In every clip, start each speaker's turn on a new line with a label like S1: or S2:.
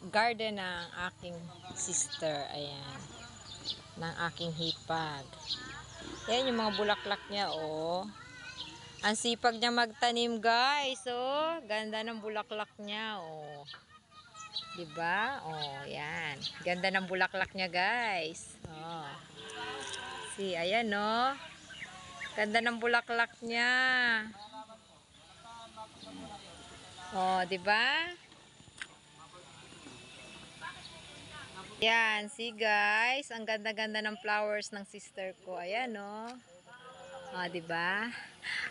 S1: garden ng aking sister. Ayan. Ng aking hipag. Ayan yung mga bulaklak niya, oh. Ang sipag niya magtanim, guys. Oh, ganda ng bulaklak niya, oh. 'Di ba? Oh, 'yan. Ganda ng bulaklak niya, guys. Oh. Ayan, oh. Ganda ng bulaklak niya. Oh, 'di ba? Yan, guys, ang ganda-ganda ng flowers ng sister ko. Ayan, oh. Ah, 'di ba?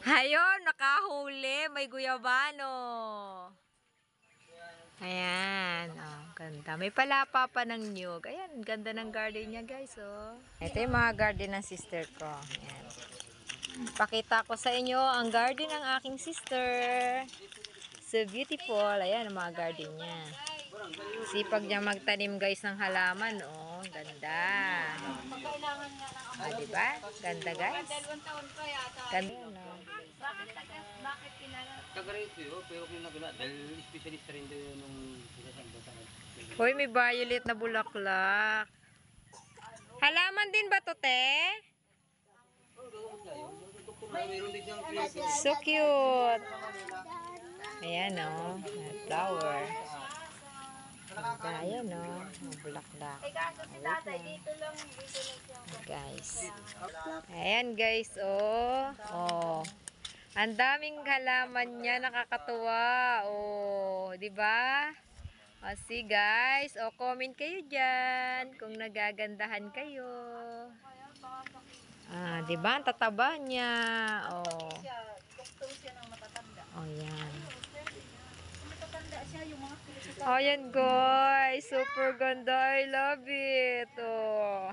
S1: Ayun, nakahuli, may guyabano. Ayan, oh, ganda. May palapa pa ng niyog. Ayan, ganda ng garden niya, guys, oh. Ito yung mga garden ng sister ko. Ayan. Pakita ko sa inyo ang garden ng aking sister. So beautiful. Ayan ang mga garden niya. Sipag niya magtanim, guys, ng halaman, oh. Ganda. Ah, diba? Ganda, guys. Ganda, no?
S2: Bakit kinala? Taga-rito yun, pero kung nagula, dahil specialist rin doon nung
S1: Hoy, may violet na bulaklak. Halaman din ba to, te? So cute. Ayan, oh. Flower. Ayan, oh. Bulaklak. Guys. Ayan, guys, oh. Oh. Ang daming halaman niya, nakakatuwa. Oh, 'di ba? O, see, guys. O, comment kayo diyan kung nagagandahan kayo. Ah, 'di ba? Ang tataba niya. Oh. Oh, yan. Oh, yan, guys. Super ganda. I love it. Oh.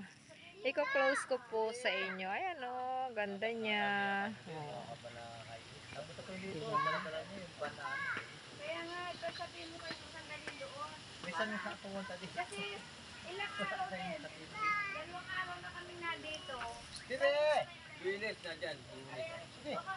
S1: Iko-close ko po sa inyo. Ayan, oh. Ganda niya. Oh. Diba?
S3: Kaya nga, sabihin mo kayo kung galing doon.
S2: Minsan yung pumunta dito.
S3: Kasi ilang araw din. Dalawang araw na kami na dito.
S2: Dito! Bilis na dyan.
S3: Baka